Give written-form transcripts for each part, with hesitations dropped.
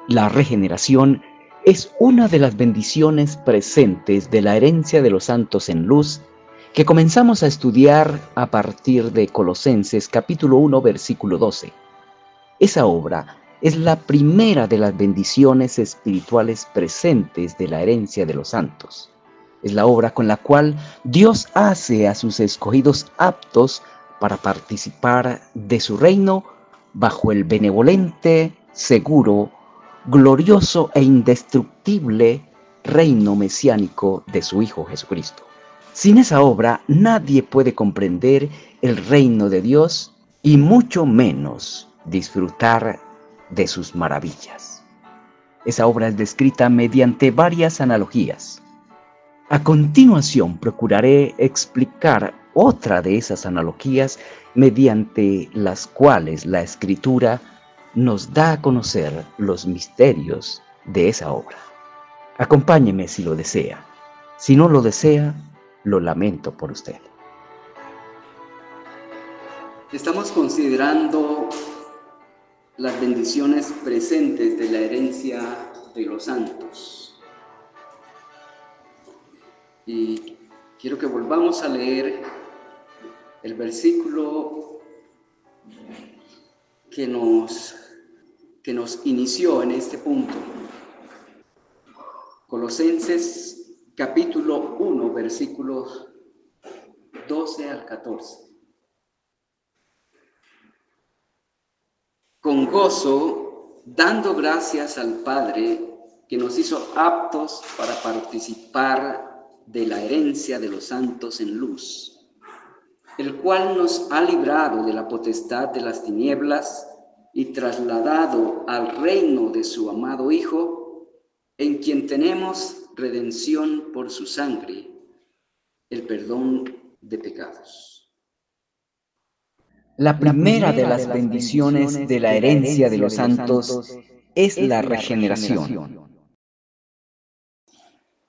La regeneración es una de las bendiciones presentes de la herencia de los santos en luz que comenzamos a estudiar a partir de Colosenses capítulo 1 versículo 12. Esa obra es la primera de las bendiciones espirituales presentes de la herencia de los santos. Es la obra con la cual Dios hace a sus escogidos aptos para participar de su reino bajo el benevolente, seguro, glorioso e indestructible reino mesiánico de su Hijo Jesucristo. Sin esa obra nadie puede comprender el reino de Dios y mucho menos disfrutar de sus maravillas. Esa obra es descrita mediante varias analogías. A continuación procuraré explicar otra de esas analogías mediante las cuales la Escritura nos da a conocer los misterios de esa obra. Acompáñeme si lo desea. Si no lo desea, lo lamento por usted. Estamos considerando las bendiciones presentes de la herencia de los santos. Y quiero que volvamos a leer el versículo que nos inició en este punto. Colosenses capítulo 1, versículos 12 al 14. Con gozo, dando gracias al Padre que nos hizo aptos para participar de la herencia de los santos en luz, el cual nos ha librado de la potestad de las tinieblas y trasladado al reino de su amado Hijo, en quien tenemos redención por su sangre, el perdón de pecados. La primera de las bendiciones de la herencia de los santos es la regeneración.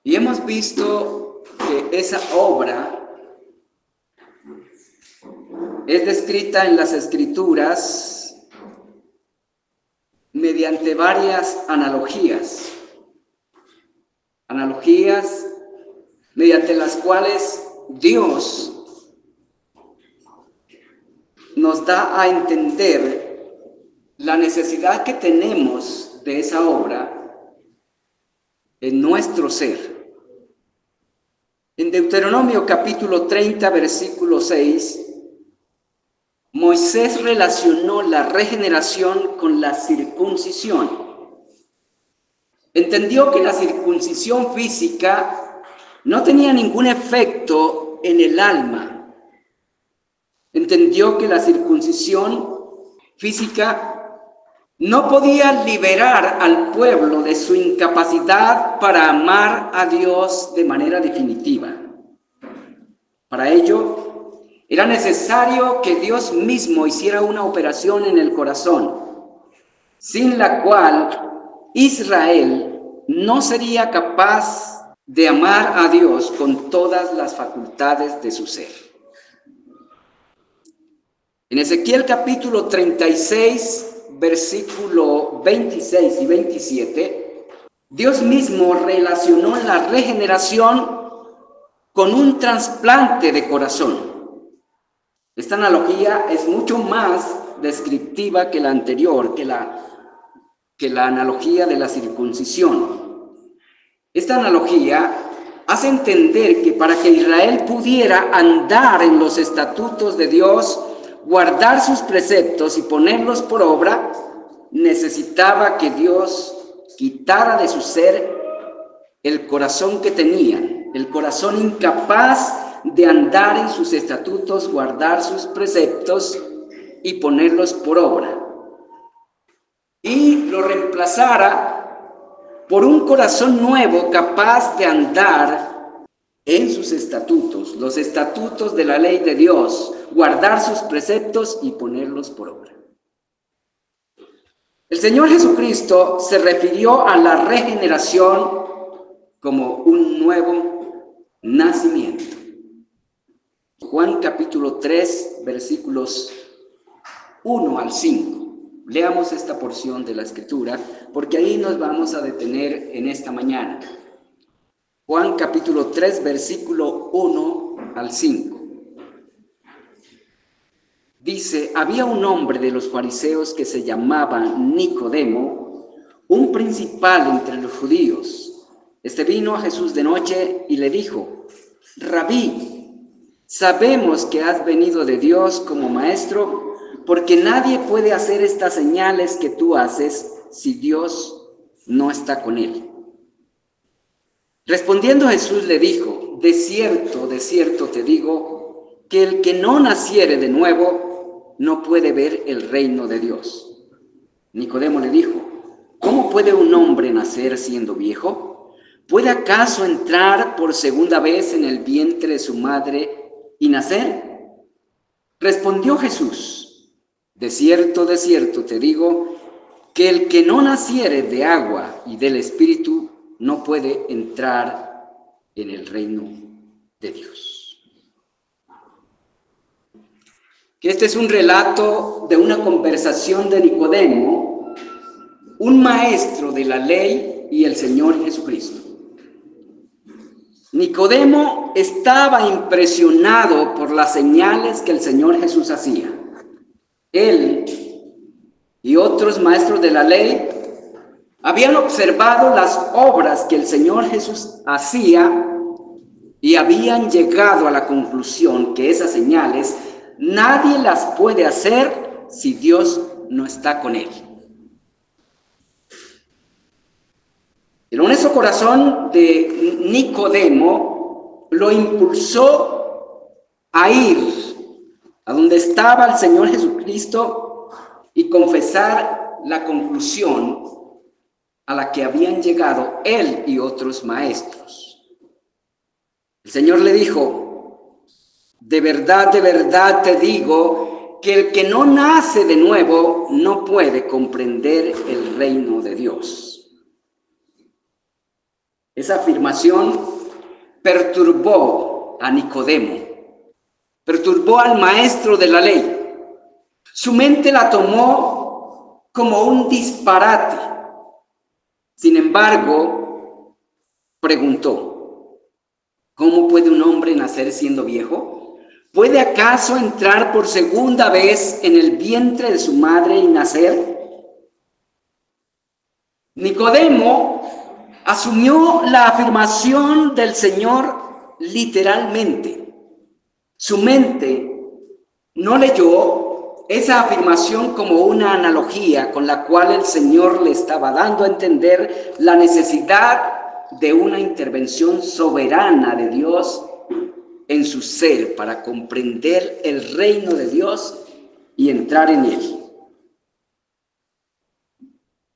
Y hemos visto que esa obra es descrita en las Escrituras mediante varias analogías mediante las cuales Dios nos da a entender la necesidad que tenemos de esa obra en nuestro ser. En Deuteronomio capítulo 30, versículo 6, Moisés relacionó la regeneración con la circuncisión. Entendió que la circuncisión física no tenía ningún efecto en el alma. Entendió que la circuncisión física no podía liberar al pueblo de su incapacidad para amar a Dios de manera definitiva. Para ello, era necesario que Dios mismo hiciera una operación en el corazón, sin la cual Israel no sería capaz de amar a Dios con todas las facultades de su ser. En Ezequiel capítulo 36, versículo 26 y 27, Dios mismo relacionó la regeneración con un trasplante de corazón. Esta analogía es mucho más descriptiva que la anterior, que la analogía de la circuncisión. Esta analogía hace entender que para que Israel pudiera andar en los estatutos de Dios, guardar sus preceptos y ponerlos por obra, necesitaba que Dios quitara de su ser el corazón que tenían, el corazón incapaz de andar en sus estatutos, guardar sus preceptos y ponerlos por obra. Y lo reemplazara por un corazón nuevo capaz de andar en sus estatutos, los estatutos de la ley de Dios, guardar sus preceptos y ponerlos por obra. El Señor Jesucristo se refirió a la regeneración como un nuevo nacimiento. Juan capítulo 3, versículos 1 al 5. Leamos esta porción de la Escritura, porque ahí nos vamos a detener en esta mañana. Juan capítulo 3, versículo 1 al 5. Dice: había un hombre de los fariseos que se llamaba Nicodemo, un principal entre los judíos. Este vino a Jesús de noche y le dijo: Rabí, sabemos que has venido de Dios como maestro, porque nadie puede hacer estas señales que tú haces si Dios no está con él. Respondiendo Jesús le dijo: de cierto te digo, que el que no naciere de nuevo no puede ver el reino de Dios. Nicodemo le dijo: ¿cómo puede un hombre nacer siendo viejo? ¿Puede acaso entrar por segunda vez en el vientre de su madre y nacer? Respondió Jesús: de cierto te digo, que el que no naciere de agua y del Espíritu no puede entrar en el reino de Dios. Que este es un relato de una conversación de Nicodemo, un maestro de la ley, y el Señor Jesucristo. Nicodemo estaba impresionado por las señales que el Señor Jesús hacía. Él y otros maestros de la ley habían observado las obras que el Señor Jesús hacía y habían llegado a la conclusión que esas señales nadie las puede hacer si Dios no está con él. El honesto corazón de Nicodemo lo impulsó a ir a donde estaba el Señor Jesucristo y confesar la conclusión a la que habían llegado él y otros maestros. El Señor le dijo: de verdad te digo, que el que no nace de nuevo no puede comprender el reino de Dios. Esa afirmación perturbó a Nicodemo, perturbó al maestro de la ley. Su mente la tomó como un disparate. Sin embargo, preguntó: ¿cómo puede un hombre nacer siendo viejo? ¿Puede acaso entrar por segunda vez en el vientre de su madre y nacer? Nicodemo asumió la afirmación del Señor literalmente. Su mente no leyó esa afirmación como una analogía con la cual el Señor le estaba dando a entender la necesidad de una intervención soberana de Dios en su ser para comprender el reino de Dios y entrar en él.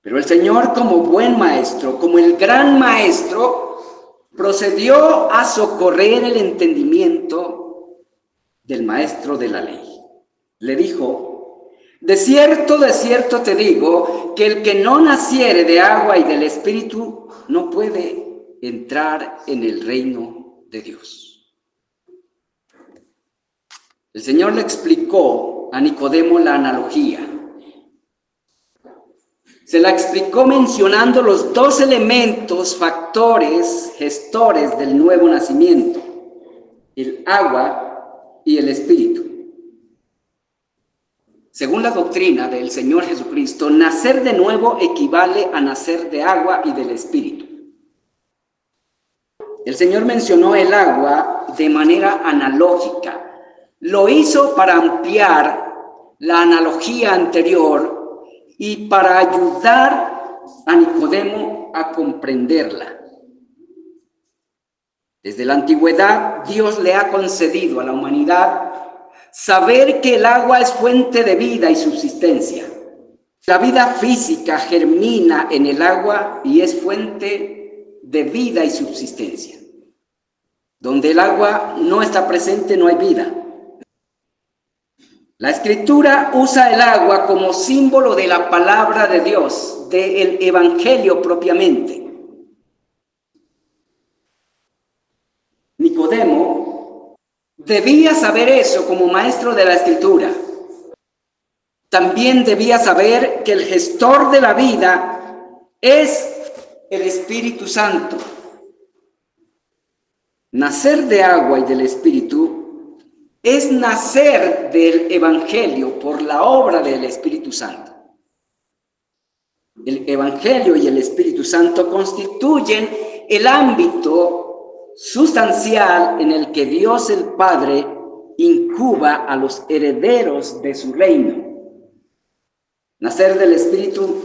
Pero el Señor, como buen maestro, como el gran maestro, procedió a socorrer el entendimiento del maestro de la ley. Le dijo: de cierto te digo, que el que no naciere de agua y del Espíritu no puede entrar en el reino de Dios. El Señor le explicó a Nicodemo la analogía. Se la explicó mencionando los dos elementos, factores, gestores del nuevo nacimiento: el agua y el Espíritu. Según la doctrina del Señor Jesucristo, nacer de nuevo equivale a nacer de agua y del Espíritu. El Señor mencionó el agua de manera analógica. Lo hizo para ampliar la analogía anterior y para ayudar a Nicodemo a comprenderla. Desde la antigüedad, Dios le ha concedido a la humanidad saber que el agua es fuente de vida y subsistencia. La vida física germina en el agua y es fuente de vida y subsistencia. Donde el agua no está presente, no hay vida. La Escritura usa el agua como símbolo de la palabra de Dios, del Evangelio propiamente. Nicodemo debía saber eso como maestro de la Escritura. también debía saber que el gestor de la vida es el Espíritu Santo. Nacer de agua y del Espíritu es nacer del Evangelio por la obra del Espíritu Santo. El Evangelio y el Espíritu Santo constituyen el ámbito sustancial en el que Dios el Padre incuba a los herederos de su reino. Nacer del Espíritu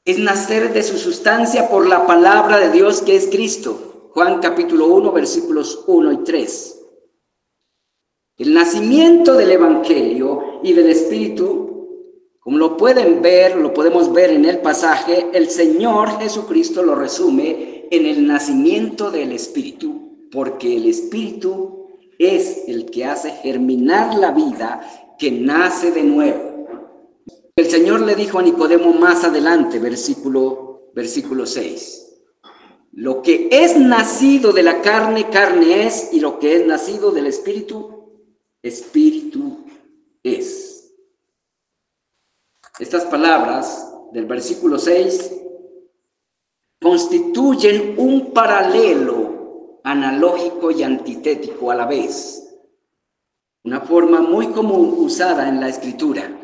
es nacer de su sustancia por la palabra de Dios que es Cristo. Juan capítulo 1, versículos 1 y 3. El nacimiento del Evangelio y del Espíritu, como lo podemos ver en el pasaje, el Señor Jesucristo lo resume en el nacimiento del Espíritu, porque el Espíritu es el que hace germinar la vida que nace de nuevo. El Señor le dijo a Nicodemo más adelante, versículo 6. Lo que es nacido de la carne, carne es, y lo que es nacido del Espíritu, Espíritu es. Estas palabras del versículo 6 constituyen un paralelo analógico y antitético a la vez, una forma muy común usada en la Escritura.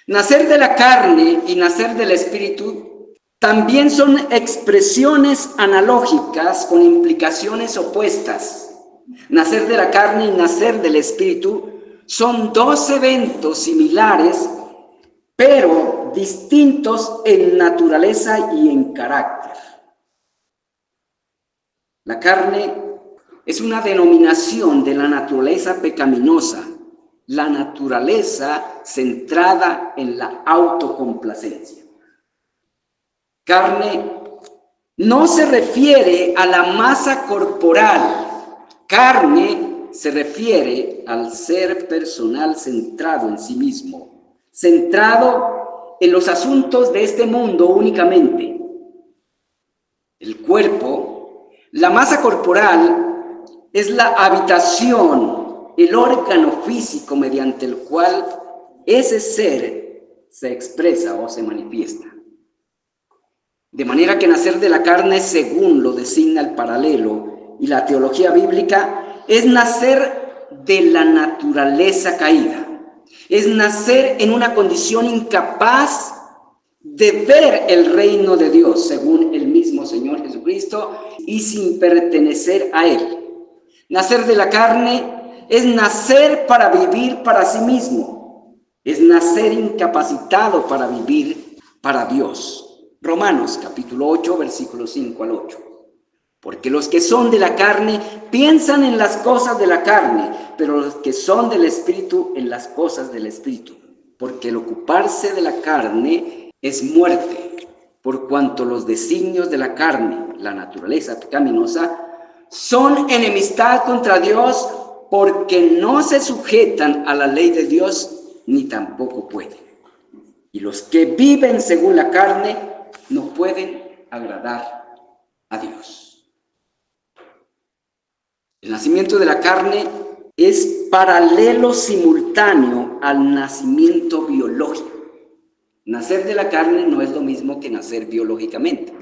Nacer de la carne y nacer del Espíritu también son expresiones analógicas con implicaciones opuestas. Nacer de la carne y nacer del Espíritu son dos eventos similares, pero distintos en naturaleza y en carácter. La carne es una denominación de la naturaleza pecaminosa, la naturaleza centrada en la autocomplacencia. Carne no se refiere a la masa corporal. Carne se refiere al ser personal centrado en sí mismo, centrado en los asuntos de este mundo únicamente. El cuerpo, la masa corporal, es la habitación, el órgano físico mediante el cual ese ser se expresa o se manifiesta. De manera que nacer de la carne, según lo designa el paralelo y la teología bíblica, es nacer de la naturaleza caída. Es nacer en una condición incapaz de ver el reino de Dios, según el mismo Señor Jesucristo, y sin pertenecer a Él. Nacer de la carne es nacer para vivir para sí mismo. Es nacer incapacitado para vivir para Dios. Romanos capítulo 8, versículos 5 al 8. Porque los que son de la carne piensan en las cosas de la carne, pero los que son del Espíritu en las cosas del Espíritu. Porque el ocuparse de la carne es muerte, por cuanto los designios de la carne, la naturaleza pecaminosa, son enemistad contra Dios, porque no se sujetan a la ley de Dios, ni tampoco pueden. Y los que viven según la carne no pueden agradar a Dios. El nacimiento de la carne es paralelo simultáneo al nacimiento biológico. Nacer de la carne no es lo mismo que nacer biológicamente.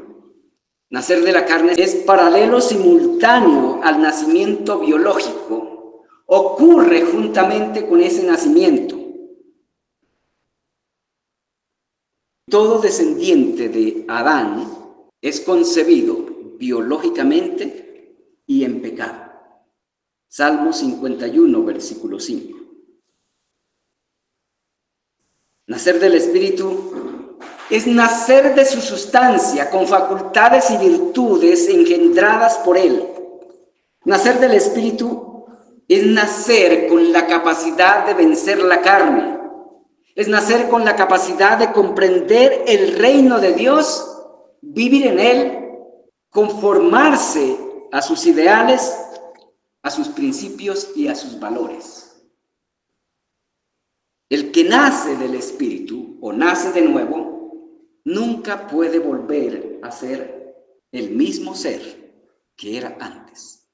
Nacer de la carne es paralelo simultáneo al nacimiento biológico. Ocurre juntamente con ese nacimiento. Todo descendiente de Adán es concebido biológicamente y en pecado. Salmo 51, versículo 5. Nacer del Espíritu es nacer de su sustancia con facultades y virtudes engendradas por Él. Nacer del Espíritu es nacer con la capacidad de vencer la carne. Es nacer con la capacidad de comprender el reino de Dios, vivir en Él, conformarse a sus ideales, a sus principios y a sus valores. El que nace del Espíritu o nace de nuevo, nunca puede volver a ser el mismo ser que era antes.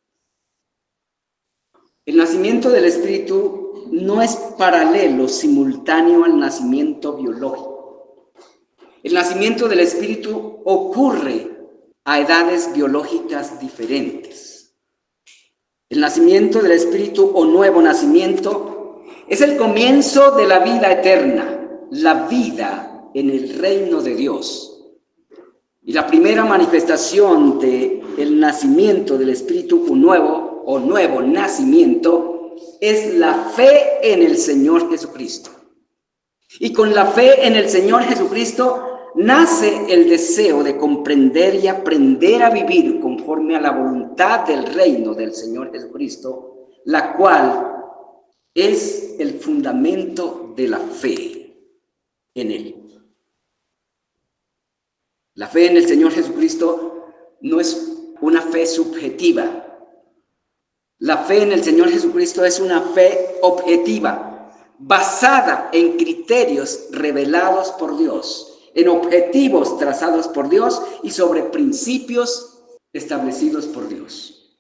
El nacimiento del Espíritu no es paralelo, simultáneo al nacimiento biológico. El nacimiento del Espíritu ocurre a edades biológicas diferentes. El nacimiento del Espíritu o nuevo nacimiento es el comienzo de la vida eterna, la vida en el reino de Dios. Y la primera manifestación del nacimiento del Espíritu nuevo o nuevo nacimiento es la fe en el Señor Jesucristo. Y con la fe en el Señor Jesucristo nace el deseo de comprender y aprender a vivir conforme a la voluntad del reino del Señor Jesucristo, la cual es el fundamento de la fe en Él. La fe en el Señor Jesucristo no es una fe subjetiva. La fe en el Señor Jesucristo es una fe objetiva, basada en criterios revelados por Dios, en objetivos trazados por Dios y sobre principios establecidos por Dios.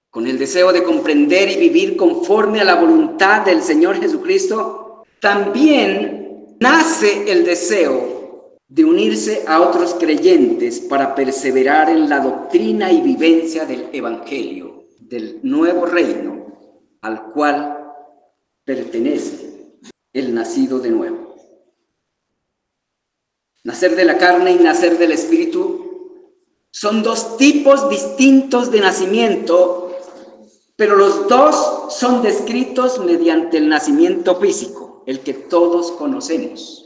Con el deseo de comprender y vivir conforme a la voluntad del Señor Jesucristo, también nace el deseo de unirse a otros creyentes para perseverar en la doctrina y vivencia del Evangelio, del nuevo reino al cual pertenece el nacido de nuevo. Nacer de la carne y nacer del Espíritu son dos tipos distintos de nacimiento, pero los dos son descritos mediante el nacimiento físico, el que todos conocemos.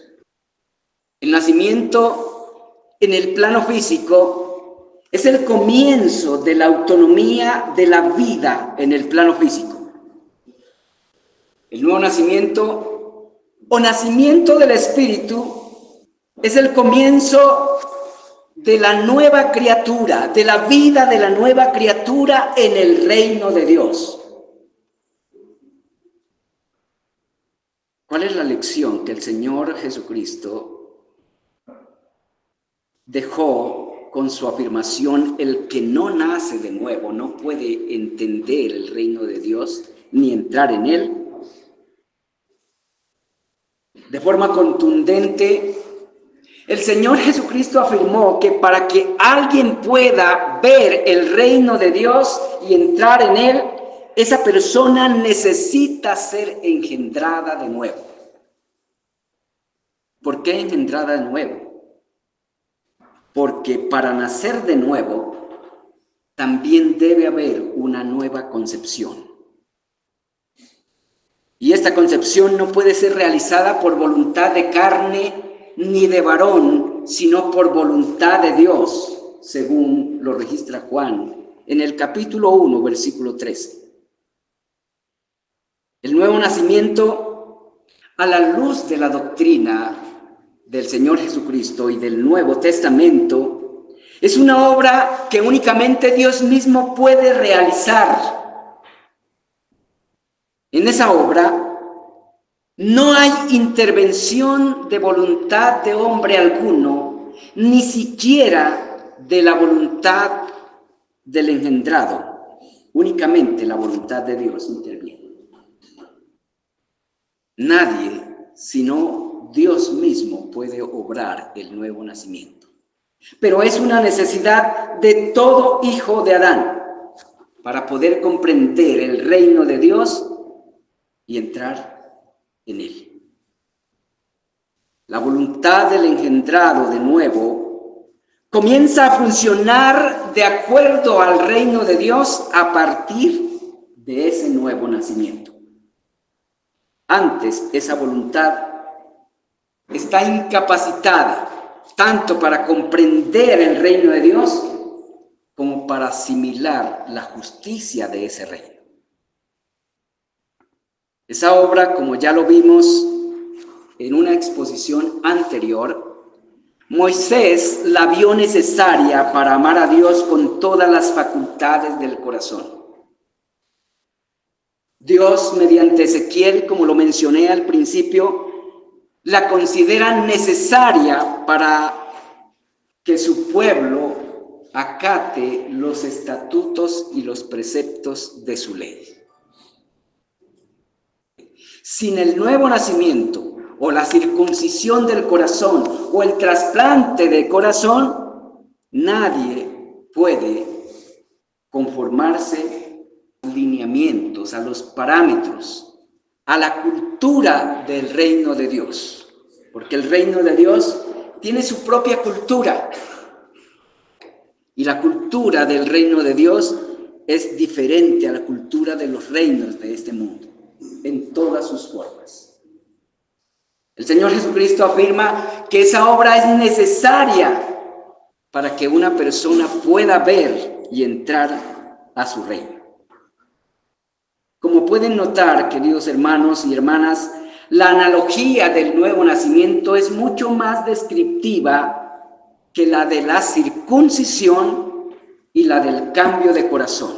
El nacimiento en el plano físico es el comienzo de la autonomía de la vida en el plano físico. El nuevo nacimiento o nacimiento del Espíritu es el comienzo de la nueva criatura, de la vida de la nueva criatura en el reino de Dios. ¿Cuál es la lección que el Señor Jesucristo dejó con su afirmación? El que no nace de nuevo no puede entender el reino de Dios ni entrar en él. De forma contundente, el Señor Jesucristo afirmó que para que alguien pueda ver el reino de Dios y entrar en él, esa persona necesita ser engendrada de nuevo. ¿Por qué engendrada de nuevo? Porque para nacer de nuevo, también debe haber una nueva concepción. Y esta concepción no puede ser realizada por voluntad de carne ni de varón, sino por voluntad de Dios, según lo registra Juan en el capítulo 1, versículo 13. El nuevo nacimiento, a la luz de la doctrina del Señor Jesucristo y del Nuevo Testamento, es una obra que únicamente Dios mismo puede realizar. En esa obra no hay intervención de voluntad de hombre alguno, ni siquiera de la voluntad del engendrado. Únicamente la voluntad de Dios interviene. Nadie, sino Dios mismo, puede obrar el nuevo nacimiento. Pero es una necesidad de todo hijo de Adán para poder comprender el reino de Dios y entrar en él. La voluntad del engendrado de nuevo comienza a funcionar de acuerdo al reino de Dios a partir de ese nuevo nacimiento. Antes, esa voluntad está incapacitada tanto para comprender el reino de Dios como para asimilar la justicia de ese reino. Esa obra, como ya lo vimos en una exposición anterior, Moisés la vio necesaria para amar a Dios con todas las facultades del corazón. Dios, mediante Ezequiel, como lo mencioné al principio, la considera necesaria para que su pueblo acate los estatutos y los preceptos de su ley. Sin el nuevo nacimiento, o la circuncisión del corazón, o el trasplante de corazón, nadie puede conformarse a los lineamientos, a los parámetros, a la cultura del reino de Dios. Porque el reino de Dios tiene su propia cultura. Y la cultura del reino de Dios es diferente a la cultura de los reinos de este mundo, en todas sus formas. El Señor Jesucristo afirma que esa obra es necesaria para que una persona pueda ver y entrar a su reino. Como pueden notar, queridos hermanos y hermanas, la analogía del nuevo nacimiento es mucho más descriptiva que la de la circuncisión y la del cambio de corazón.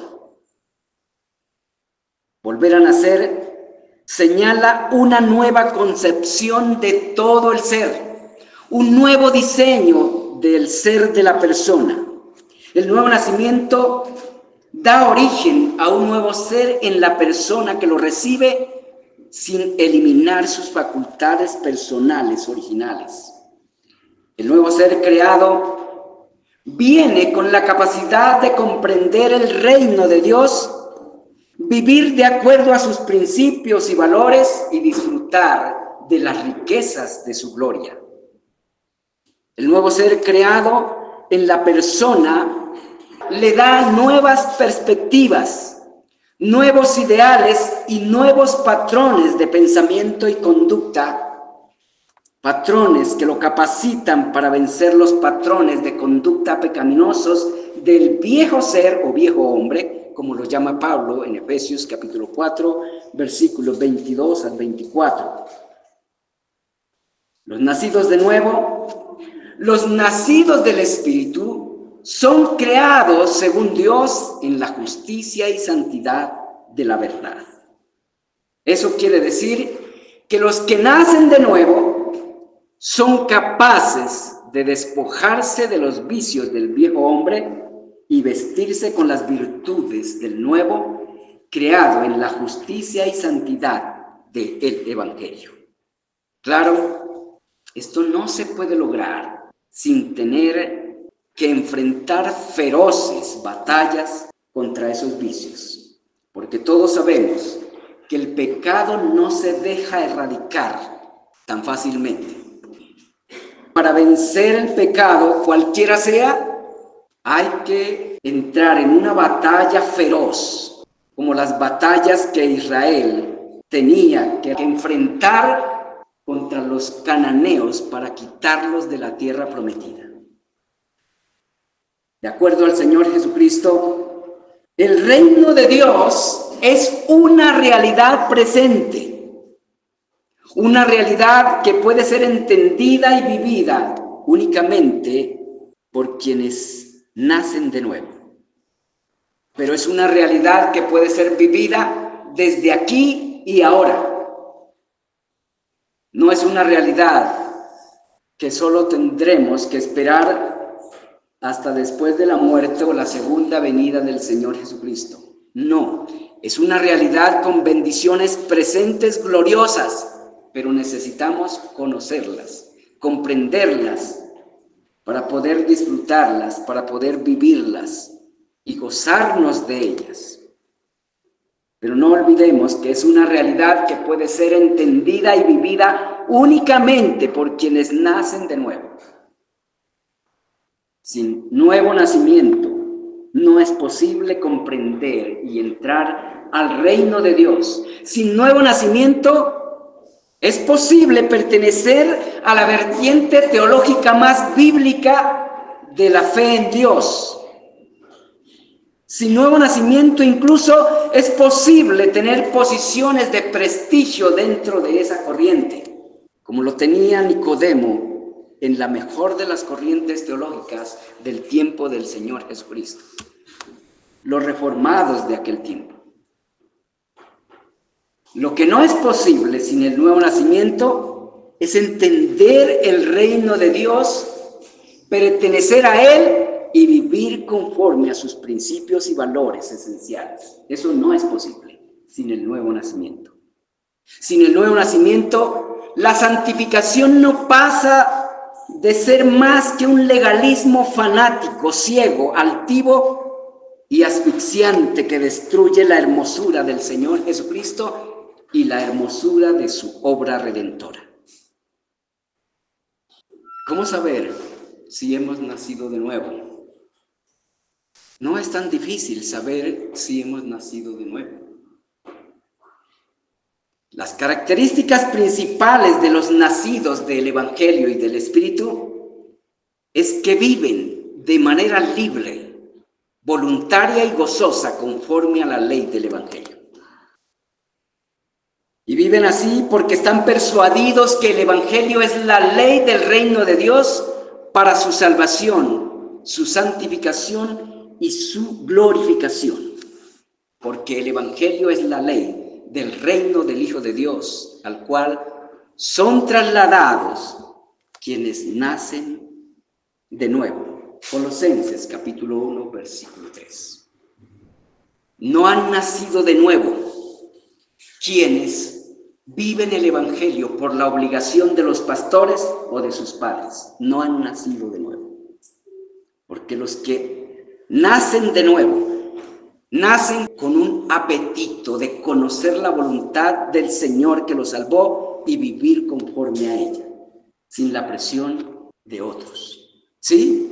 Volver a nacer señala una nueva concepción de todo el ser, un nuevo diseño del ser de la persona. El nuevo nacimiento da origen a un nuevo ser en la persona que lo recibe sin eliminar sus facultades personales originales. El nuevo ser creado viene con la capacidad de comprender el reino de Dios, vivir de acuerdo a sus principios y valores y disfrutar de las riquezas de su gloria. El nuevo ser creado en la persona le da nuevas perspectivas, nuevos ideales y nuevos patrones de pensamiento y conducta, patrones que lo capacitan para vencer los patrones de conducta pecaminosos del viejo ser o viejo hombre, como lo llama Pablo en Efesios capítulo 4, versículos 22 al 24. Los nacidos de nuevo, los nacidos del Espíritu, son creados según Dios en la justicia y santidad de la verdad. Eso quiere decir que los que nacen de nuevo son capaces de despojarse de los vicios del viejo hombre y vestirse con las virtudes del nuevo, creado en la justicia y santidad del Evangelio. Claro, esto no se puede lograr sin tener que enfrentar feroces batallas contra esos vicios, porque todos sabemos que el pecado no se deja erradicar tan fácilmente. Para vencer el pecado, cualquiera sea, hay que entrar en una batalla feroz, como las batallas que Israel tenía que enfrentar contra los cananeos para quitarlos de la tierra prometida. De acuerdo al Señor Jesucristo, el reino de Dios es una realidad presente. Una realidad que puede ser entendida y vivida únicamente por quienes nacen de nuevo. Pero es una realidad que puede ser vivida desde aquí y ahora. No es una realidad que solo tendremos que esperar hasta después de la muerte o la segunda venida del Señor Jesucristo. No, es una realidad con bendiciones presentes gloriosas. Pero necesitamos conocerlas, comprenderlas, para poder disfrutarlas, para poder vivirlas y gozarnos de ellas. Pero no olvidemos que es una realidad que puede ser entendida y vivida únicamente por quienes nacen de nuevo. Sin nuevo nacimiento no es posible comprender y entrar al reino de Dios. Sin nuevo nacimiento es posible pertenecer a la vertiente teológica más bíblica de la fe en Dios. Sin nuevo nacimiento incluso es posible tener posiciones de prestigio dentro de esa corriente, como lo tenía Nicodemo en la mejor de las corrientes teológicas del tiempo del Señor Jesucristo, los reformados de aquel tiempo. Lo que no es posible sin el nuevo nacimiento es entender el reino de Dios, pertenecer a Él y vivir conforme a sus principios y valores esenciales. Eso no es posible sin el nuevo nacimiento. Sin el nuevo nacimiento, la santificación no pasa de ser más que un legalismo fanático, ciego, altivo y asfixiante que destruye la hermosura del Señor Jesucristo y la hermosura de su obra redentora. ¿Cómo saber si hemos nacido de nuevo? No es tan difícil saber si hemos nacido de nuevo. Las características principales de los nacidos del Evangelio y del Espíritu es que viven de manera libre, voluntaria y gozosa conforme a la ley del Evangelio. Y viven así porque están persuadidos que el Evangelio es la ley del reino de Dios para su salvación, su santificación y su glorificación. Porque el Evangelio es la ley del reino del Hijo de Dios, al cual son trasladados quienes nacen de nuevo. Colosenses capítulo 1, versículo 3. No han nacido de nuevo quienes viven el Evangelio por la obligación de los pastores o de sus padres. No han nacido de nuevo. Porque los que nacen de nuevo, nacen con un apetito de conocer la voluntad del Señor que los salvó y vivir conforme a ella, sin la presión de otros. ¿Sí?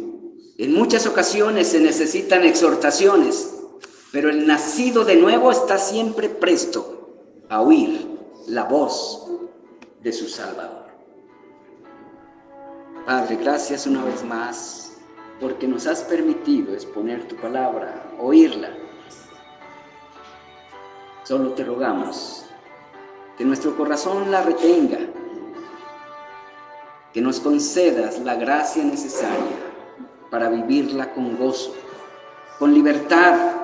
En muchas ocasiones se necesitan exhortaciones, pero el nacido de nuevo está siempre presto a oír la voz de su Salvador. Padre, gracias una vez más porque nos has permitido exponer tu palabra, oírla. Solo te rogamos que nuestro corazón la retenga, que nos concedas la gracia necesaria para vivirla con gozo, con libertad,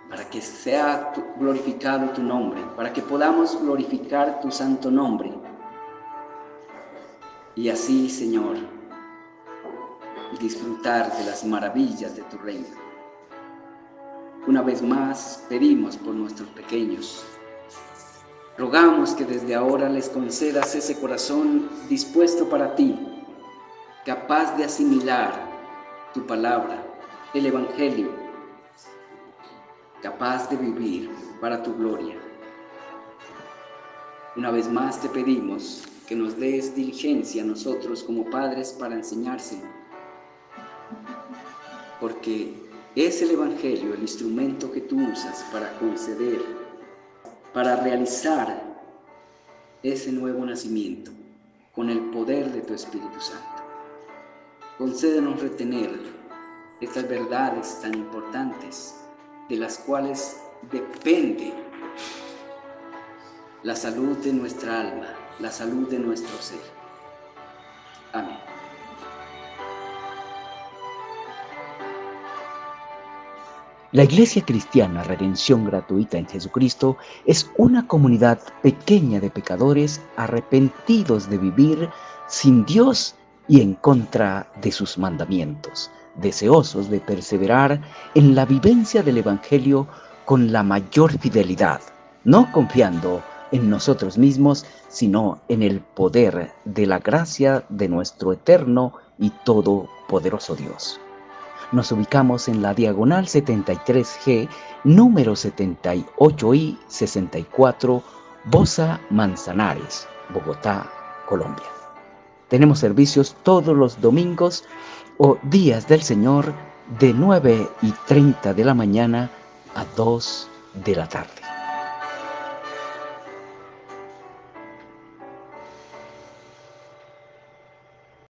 para que sea glorificado tu nombre, para que podamos glorificar tu santo nombre. Y así, Señor, disfrutar de las maravillas de tu reino. Una vez más pedimos por nuestros pequeños. Rogamos que desde ahora les concedas ese corazón dispuesto para ti, capaz de asimilar tu palabra, el Evangelio, capaz de vivir para tu gloria. Una vez más te pedimos que nos des diligencia a nosotros como padres para enseñárselo, porque es el Evangelio el instrumento que tú usas para conceder, para realizar ese nuevo nacimiento con el poder de tu Espíritu Santo. Concédenos retener estas verdades tan importantes de las cuales depende la salud de nuestra alma, la salud de nuestro ser. Amén. La Iglesia Cristiana Redención Gratuita en Jesucristo es una comunidad pequeña de pecadores arrepentidos de vivir sin Dios y en contra de sus mandamientos, deseosos de perseverar en la vivencia del Evangelio con la mayor fidelidad, no confiando en nosotros mismos, sino en el poder de la gracia de nuestro eterno y todopoderoso Dios. Nos ubicamos en la diagonal 73G, número 78I 64, Bosa Manzanares, Bogotá, Colombia. Tenemos servicios todos los domingos o días del Señor de 9:30 de la mañana a 2 de la tarde.